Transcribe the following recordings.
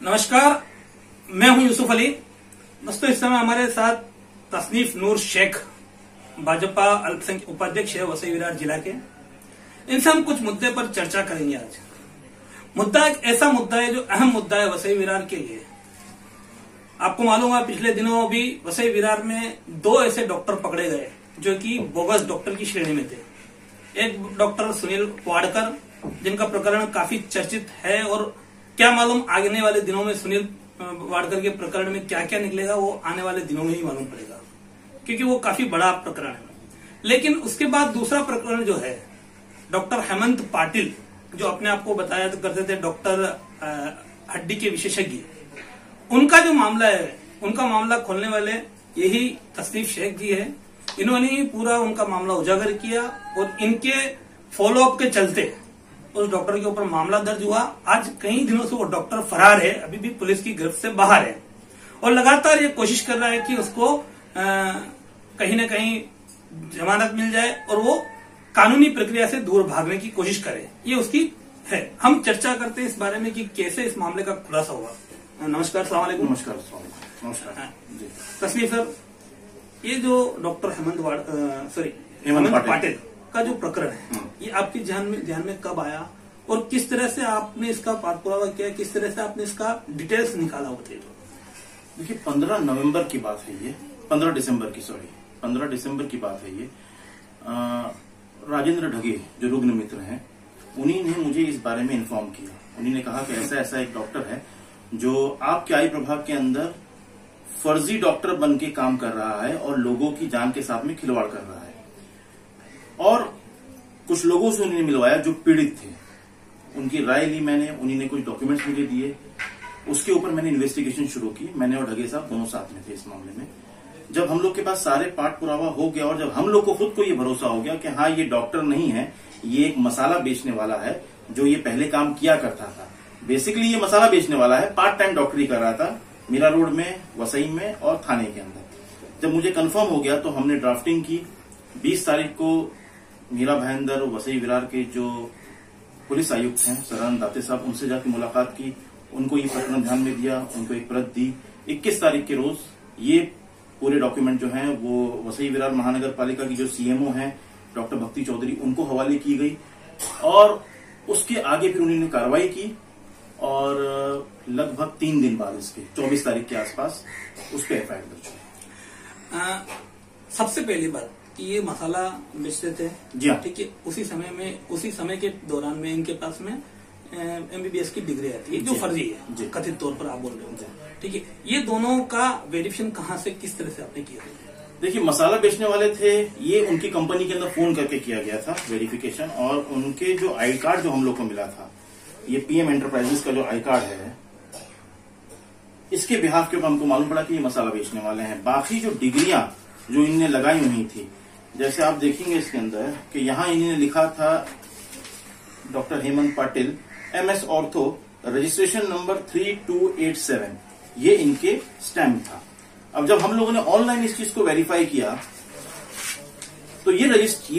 नमस्कार, मैं हूं यूसुफ अली। दोस्तों, इस समय हमारे साथ तसनीफ नूर शेख, भाजपा अल्पसंख्यक उपाध्यक्ष है वसई विरार जिला के। इनसे हम कुछ मुद्दे पर चर्चा करेंगे। आज मुद्दा एक ऐसा मुद्दा है जो अहम मुद्दा है वसई विरार के लिए। आपको मालूम है, पिछले दिनों भी वसई विरार में 2 ऐसे डॉक्टर पकड़े गए जो कि बोगस डॉक्टर की श्रेणी में थे। एक डॉक्टर सुनील वाडकर, जिनका प्रकरण काफी चर्चित है, और क्या मालूम आने वाले दिनों में सुनील वाडकर के प्रकरण में क्या क्या निकलेगा, वो आने वाले दिनों में ही मालूम पड़ेगा, क्योंकि वो काफी बड़ा प्रकरण है। लेकिन उसके बाद दूसरा प्रकरण जो है, डॉक्टर हेमंत पाटिल, जो अपने आप को बताया करते थे डॉक्टर हड्डी के विशेषज्ञ, उनका जो मामला है, उनका मामला खोलने वाले यही तसनीफ शेख जी है। इन्होंने ही पूरा उनका मामला उजागर किया और इनके फॉलोअप के चलते उस डॉक्टर के ऊपर मामला दर्ज हुआ। आज कई दिनों से वो डॉक्टर फरार है, अभी भी पुलिस की गिरफ्त से बाहर है, और लगातार ये कोशिश कर रहा है कि उसको कहीं न कहीं जमानत मिल जाए और वो कानूनी प्रक्रिया से दूर भागने की कोशिश करे। ये उसकी है। हम चर्चा करते हैं इस बारे में कि कैसे इस मामले का खुलासा हुआ। नमस्कार, सलाम वालेकुम। नमस्कार। तस्नीफ सर, ये जो डॉक्टर हेमंत पाटिल का जो प्रकरण है, ये आपके ध्यान में कब आया और किस तरह से आपने इसका पाठपुरावा किया, किस तरह से आपने इसका डिटेल्स निकाला होते? देखिए, 15 नवंबर की बात है ये, 15 दिसंबर की बात है ये। राजेंद्र ढगे जो रुग्ण मित्र हैं, उन्हीं ने मुझे इस बारे में इन्फॉर्म किया। उन्हीं ने कहा कि ऐसा ऐसा एक डॉक्टर है जो आपके आई प्रभाग के अंदर फर्जी डॉक्टर बन के काम कर रहा है और लोगों की जान के साथ में खिलवाड़ कर रहा है। और कुछ लोगों से उन्होंने मिलवाया जो पीड़ित थे, उनकी राय ली मैंने, उन्हीं ने कुछ डॉक्यूमेंट्स मुझे दिए। उसके ऊपर मैंने इन्वेस्टिगेशन शुरू की। मैंने और ढगे साहब दोनों साथ में थे इस मामले में। जब हम लोग के पास सारे पाठ पुरावा हो गया और जब हम लोग को खुद को ये भरोसा हो गया कि हाँ, ये डॉक्टर नहीं है, ये एक मसाला बेचने वाला है जो ये पहले काम किया करता था। बेसिकली ये मसाला बेचने वाला है, पार्ट टाइम डॉक्टरी कर रहा था मीरा रोड में, वसई में और थाने के अंदर। जब मुझे कंफर्म हो गया तो हमने ड्राफ्टिंग की। 20 तारीख को मीरा भाईंदर, वसई विरार के जो पुलिस आयुक्त हैं सदानंद दाते साहब, उनसे जाकर मुलाकात की। उनको ये प्रकरण ध्यान में दिया, उनको एक प्रत दी। 21 तारीख के रोज ये पूरे डॉक्यूमेंट जो हैं वो वसई विरार महानगर पालिका की जो सीएमओ हैं डॉक्टर भक्ति चौधरी, उनको हवाले की गई। और उसके आगे फिर उन्होंने कार्रवाई की और लगभग 3 दिन बाद, इसके 24 तारीख के आसपास, उस पर एफआईआर दर्ज हुई। सबसे पहली बात कि ये मसाला बेचते थे, जी हाँ, ठीक है। उसी समय के दौरान में इनके पास में एमबीबीएस की डिग्री आती है जो फर्जी है, कथित तौर पर आप बोल रहे हो, ठीक है। ये दोनों का वेरिफिकेशन कहाँ से, किस तरह से आपने किया? देखिए, मसाला बेचने वाले थे, ये उनकी कंपनी के अंदर फोन करके किया गया था वेरिफिकेशन। और उनके जो आई कार्ड जो हम लोग को मिला था, ये पीएम एंटरप्राइजेस का जो आई कार्ड है, इसके बिहाफ के ऊपर हमको मालूम पड़ा कि ये मसाला बेचने वाले हैं। बाकी जो डिग्रियां जो इनने लगाई हुई थी, जैसे आप देखेंगे इसके अंदर कि यहाँ इन्होंने लिखा था doctor Hemant Patil, MS ortho, registration number 3287, ये इनके स्टैम्प था। अब जब हम लोगों ने ऑनलाइन इस चीज को वेरीफाई किया तो ये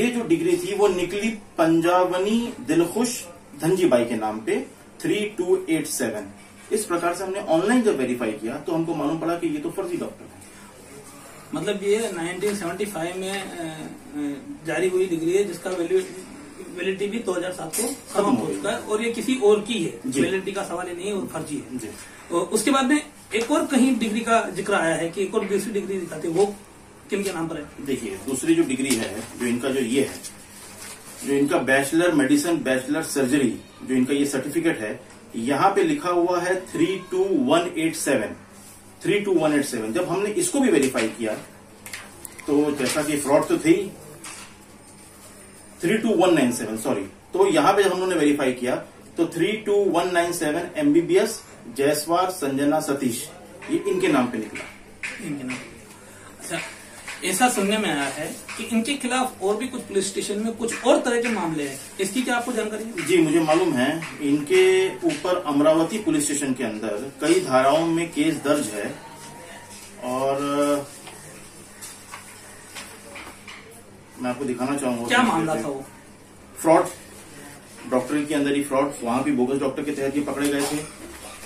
जो डिग्री थी वो निकली पंजाबनी दिलखुश धनजीबाई के नाम पे 3287। इस प्रकार से हमने ऑनलाइन जब वेरीफाई किया तो हमको मालूम पड़ा कि ये तो फर्जी डॉक्टर है। मतलब ये 1975 में जारी हुई डिग्री है जिसका वैलिडिटी भी 2007 को खत्म हो चुका है, और ये किसी और की है, वैलिडिटी का सवाल ही नहीं है, और फर्जी है। और उसके बाद में एक और कहीं डिग्री का जिक्र आया है कि एक और दूसरी डिग्री दिखाते, वो किन के नाम पर है? देखिए, दूसरी जो डिग्री है, जो इनका जो ये है, जो इनका बैचलर मेडिसिन, बैचलर सर्जरी, जो इनका ये सर्टिफिकेट है, यहाँ पे लिखा हुआ है 32187। जब हमने इसको भी वेरीफाई किया तो जैसा कि फ्रॉड तो थी 32197, सॉरी, तो यहां पे जब हम लोगों ने वेरीफाई किया तो 32197 MBBS जयसवार संजना सतीश, ये इनके नाम पे निकला। इनके नाम। अच्छा, ऐसा सुनने में आया है कि इनके खिलाफ और भी कुछ पुलिस स्टेशन में कुछ और तरह के मामले हैं, इसकी क्या आपको जानकारी है? जी, मुझे मालूम है। इनके ऊपर अमरावती पुलिस स्टेशन के अंदर कई धाराओं में केस दर्ज है। और मैं आपको दिखाना चाहूंगा क्या मामला था वो। फ्रॉड, डॉक्टरी के अंदर ही फ्रॉड, वहां भी बोगस डॉक्टर के तहत ये पकड़े गए थे।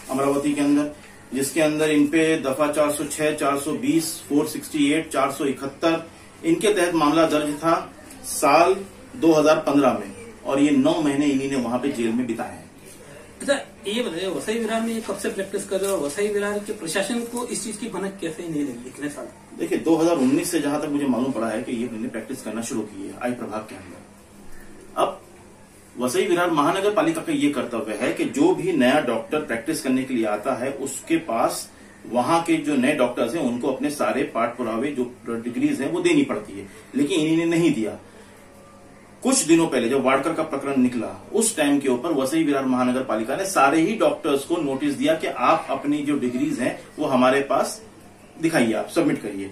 अमरावती के अंदर, जिसके अंदर इन पे दफा 406, 420, 468, 471 इनके तहत मामला दर्ज था साल 2015 में, और ये 9 महीने इन्हीं ने वहां पे जेल में बिताए हैं। अच्छा, ये बताइए, वसई विरार में कब से प्रैक्टिस कर रहे हो और वसई विरार के प्रशासन को इस चीज की भनक कैसे नहीं लगी इतने साल? देखिए, 2019 से जहां तक मुझे मालूम पड़ा है कि ये मैंने प्रैक्टिस करना शुरू की है आई प्रभाग के अंदर। अब वसई विरार महानगर पालिका का ये कर्तव्य है कि जो भी नया डॉक्टर प्रैक्टिस करने के लिए आता है उसके पास वहां के जो नए डॉक्टर्स हैं उनको अपने सारे पाठ पुरावे जो डिग्रीज हैं वो देनी पड़ती है, लेकिन इन्होंने नहीं दिया। कुछ दिनों पहले जब वाडकर का प्रकरण निकला उस टाइम के ऊपर वसई विरार महानगर पालिका ने सारे ही डॉक्टर्स को नोटिस दिया कि आप अपनी जो डिग्रीज हैं वो हमारे पास दिखाइए, आप सबमिट करिए।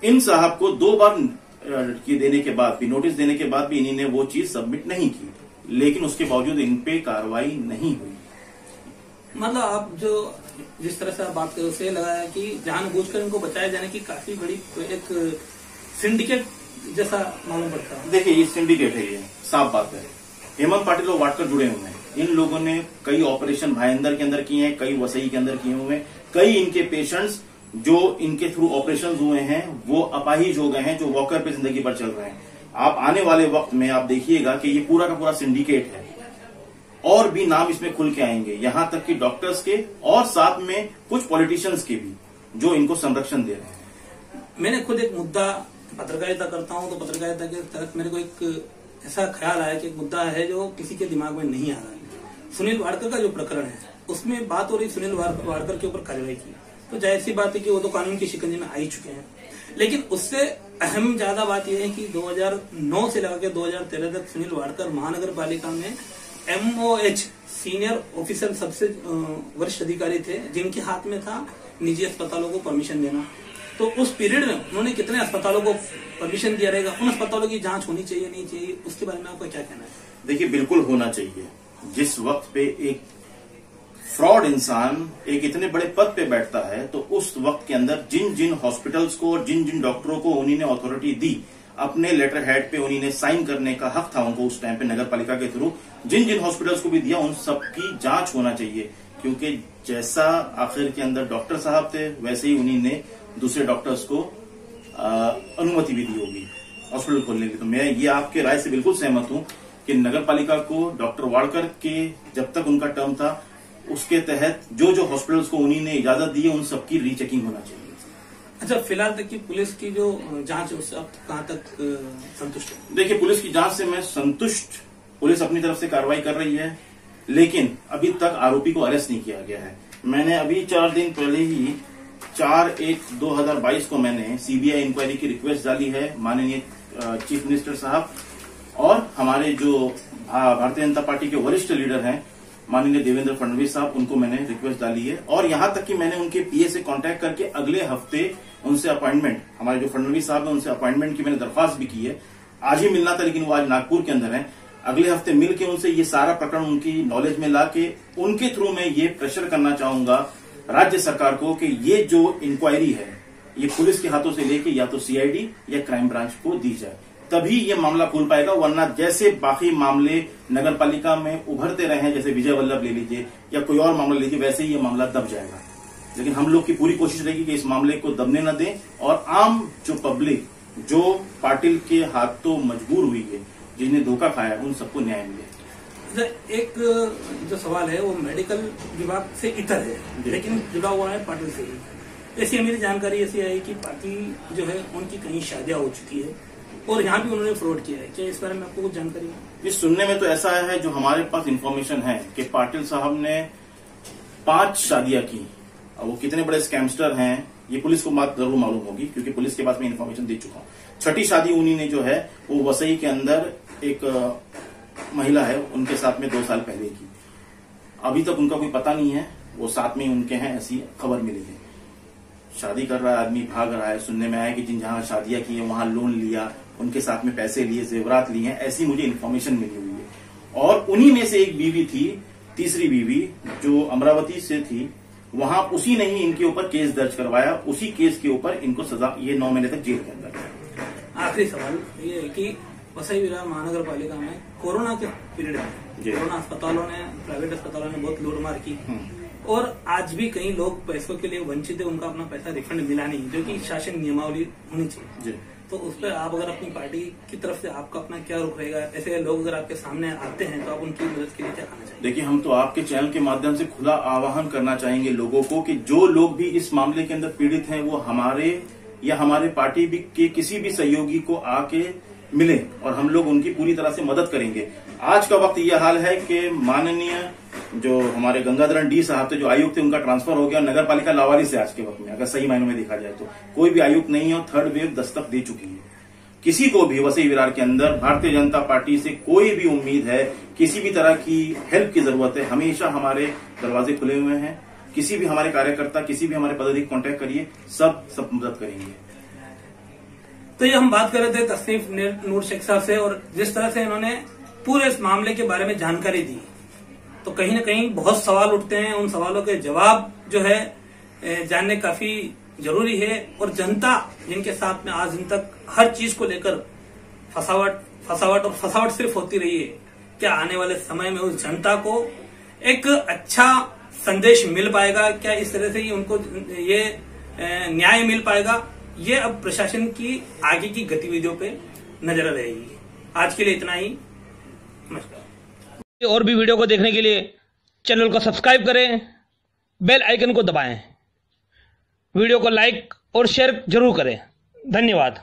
इन साहब को 2 बार देने के बाद भी, नोटिस देने के बाद भी इन्होंने वो चीज सबमिट नहीं की, लेकिन उसके बावजूद इन पे कार्रवाई नहीं हुई। मतलब आप जो जिस तरह से आप बात कर रहे हो उसे लगा है कि जानबूझकर इनको बचाए जाने की काफी बड़ी एक सिंडिकेट जैसा मालूम पड़ता है। देखिए, ये सिंडिकेट है, ये साफ बात है। हेमंत पाटिल और वाडकर जुड़े हुए हैं। इन लोगों ने कई ऑपरेशन भाईंदर के अंदर किए हैं, कई वसई के अंदर किए हुए हैं। कई इनके पेशेंट्स जो इनके थ्रू ऑपरेशन हुए हैं वो अपाहिज हो गए हैं, जो वॉकर पे जिंदगी भर चल रहे हैं। आप आने वाले वक्त में आप देखिएगा कि ये पूरा का पूरा सिंडिकेट है, और भी नाम इसमें खुल के आएंगे, यहां तक कि डॉक्टर्स के और साथ में कुछ पॉलिटिशियंस के भी जो इनको संरक्षण दे रहे हैं। मैंने खुद एक मुद्दा, पत्रकारिता करता हूं तो पत्रकारिता के तहत मेरे को एक ऐसा ख्याल आया कि एक मुद्दा है जो किसी के दिमाग में नहीं आ रहा है। सुनील वाडकर का जो प्रकरण है उसमें बात हो रही सुनील वाडकर के ऊपर कार्रवाई की, तो जाहिर सी बात है कि वो तो कानून की शिकंजे में आ ही चुके हैं। लेकिन उससे अहम ज्यादा बात यह है कि 2009 से लेकर 2013 तक सुनील वाडकर महानगर पालिका में MOH सीनियर ऑफिसर सबसे वरिष्ठ अधिकारी थे, जिनके हाथ में था निजी अस्पतालों को परमिशन देना। तो उस पीरियड में उन्होंने कितने अस्पतालों को परमिशन दिया रहेगा, उन अस्पतालों की जांच होनी चाहिए नहीं चाहिए, उसके बारे में आपका क्या कहना है? देखिए, बिल्कुल होना चाहिए। जिस वक्त पे एक फ्रॉड इंसान एक इतने बड़े पद पे बैठता है तो उस वक्त के अंदर जिन जिन हॉस्पिटल्स को और जिन जिन डॉक्टरों को उन्हीं ने अथॉरिटी दी, अपने लेटर हेड पे उन्हीं ने साइन करने का हक था उनको उस टाइम पे नगर पालिका के थ्रू, जिन जिन हॉस्पिटल्स को भी दिया उन सबकी जांच होना चाहिए। क्योंकि जैसा आखिर के अंदर डॉक्टर साहब थे वैसे ही उन्हीं ने दूसरे डॉक्टर्स को अनुमति भी दी होगी हॉस्पिटल खोलने की। तो मैं ये आपके राय से बिल्कुल सहमत हूं कि नगर पालिका को डॉक्टर वाडकर के जब तक उनका टर्म था उसके तहत जो जो हॉस्पिटल्स को उन्हीं ने इजाजत दी है उन सबकी रीचेकिंग होना चाहिए। अच्छा, फिलहाल तक की पुलिस की जो जांच है उससे आप कहां तक संतुष्ट हैं? देखिए, पुलिस की जांच से मैं संतुष्ट, पुलिस अपनी तरफ से कार्रवाई कर रही है, लेकिन अभी तक आरोपी को अरेस्ट नहीं किया गया है। मैंने अभी 4 दिन पहले ही 4/1/2022 को मैंने सीबीआई इंक्वायरी की रिक्वेस्ट डाली है माननीय चीफ मिनिस्टर साहब और हमारे जो भारतीय जनता पार्टी के वरिष्ठ लीडर हैं माननीय देवेंद्र फडणवीस साहब, उनको मैंने रिक्वेस्ट डाली है। और यहां तक कि मैंने उनके पीए से कांटेक्ट करके अगले हफ्ते उनसे अपॉइंटमेंट, हमारे जो फडणवीस साहब हैं उनसे अपॉइंटमेंट की मैंने दरख्वास्त भी की है। आज ही मिलना था लेकिन वो आज नागपुर के अंदर है। अगले हफ्ते मिलके उनसे ये सारा प्रकरण उनकी नॉलेज में लाके उनके थ्रू मैं ये प्रेशर करना चाहूंगा राज्य सरकार को कि ये जो इंक्वायरी है ये पुलिस के हाथों से लेके या तो सीआईडी या क्राइम ब्रांच को दी जाए, तभी ये मामला खुल पाएगा। वरना जैसे बाकी मामले नगर पालिका में उभरते रहे हैं, जैसे विजय वल्लभ ले लीजिए या कोई और मामला लीजिए, वैसे ही ये मामला दब जाएगा। लेकिन हम लोग की पूरी कोशिश रहेगी कि इस मामले को दबने न दें और आम जो पब्लिक जो पाटिल के हाथों मजबूर हुई है, जिन्हें धोखा खाया, उन सबको न्याय मिले। एक जो सवाल है वो मेडिकल विभाग से इतर है, लेकिन जुड़ा हुआ है पाटिल से ही। ऐसी मेरी जानकारी ऐसी आई कि पाटिल जो है उनकी कहीं शादियां हो चुकी है और यहाँ भी उन्होंने फ्रॉड किया है। क्या इस बारे में आपको कुछ जानकारी है? ये सुनने में तो ऐसा है, जो हमारे पास इंफॉर्मेशन है कि पाटिल साहब ने 5 शादियां की। अब वो कितने बड़े स्कैमस्टर हैं ये पुलिस को बात जरूर मालूम होगी, क्योंकि पुलिस के पास मैं इन्फॉर्मेशन दे चुका हूँ। 6ठी शादी उन्हीं ने जो है वो वसई के अंदर एक महिला है उनके साथ में 2 साल पहले की। अभी तक उनका कोई पता नहीं है, वो साथ में उनके हैं, ऐसी खबर मिली है। शादी कर रहा है आदमी, भाग रहा है। सुनने में आया कि जिन जहां शादियां की है वहां लोन लिया, उनके साथ में पैसे लिए, जेवरात लिए हैं, ऐसी मुझे इन्फॉर्मेशन मिली हुई है। और उन्हीं में से एक बीवी थी, तीसरी बीवी जो अमरावती से थी, वहां उसी ने ही इनके ऊपर केस दर्ज करवाया। उसी केस के ऊपर इनको सजा, ये 9 महीने तक जेल के अंदर। आखिरी सवाल ये है कि वसई विरार महानगर पालिका में कोरोना के पीरियड में कोरोना अस्पतालों ने, प्राइवेट अस्पतालों ने बहुत लूटमार की और आज भी कई लोग पैसों के लिए वंचित है, उनका अपना पैसा रिफंड मिला नहीं, जो कि शासन नियमावली होनी चाहिए। तो उस पर आप अगर अपनी पार्टी की तरफ से आपका अपना क्या रुख रहेगा? ऐसे लोग अगर आपके सामने आते हैं तो आप उनकी मदद के लिए क्या करना चाहिए? देखिए, हम तो आपके चैनल के माध्यम से खुला आह्वान करना चाहेंगे लोगों को कि जो लोग भी इस मामले के अंदर पीड़ित हैं वो हमारे या हमारे पार्टी के किसी भी सहयोगी को आके मिले और हम लोग उनकी पूरी तरह से मदद करेंगे। आज का वक्त यह हाल है कि माननीय जो हमारे गंगाधरन डी साहब थे, जो आयुक्त थे, उनका ट्रांसफर हो गया नगर पालिका लावारिस से। आज के वक्त में अगर सही मायनों में देखा जाए तो कोई भी आयुक्त नहीं है और थर्ड वेव दस्तक दे चुकी है। किसी को भी वसई विरार के अंदर भारतीय जनता पार्टी से कोई भी उम्मीद है, किसी भी तरह की हेल्प की जरूरत है, हमेशा हमारे दरवाजे खुले हुए हैं। किसी भी हमारे कार्यकर्ता, किसी भी हमारे पदाधिकारी कांटेक्ट करिए, सब मदद करेंगे। तो ये हम बात कर रहे थे तसनीफ नूर शेख साहब से, और जिस तरह से इन्होंने पूरे इस मामले के बारे में जानकारी दी, तो कहीं ना कहीं बहुत सवाल उठते हैं। उन सवालों के जवाब जो है जानने काफी जरूरी है। और जनता जिनके साथ में आज दिन तक हर चीज को लेकर फसावट सिर्फ होती रही है, क्या आने वाले समय में उस जनता को एक अच्छा संदेश मिल पाएगा? क्या इस तरह से ही उनको ये न्याय मिल पाएगा? ये अब प्रशासन की आगे की गतिविधियों पे नजर रहेगी। आज के लिए इतना ही, नमस्कार। और भी वीडियो को देखने के लिए चैनल को सब्सक्राइब करें, बेल आइकन को दबाएं, वीडियो को लाइक और शेयर जरूर करें। धन्यवाद।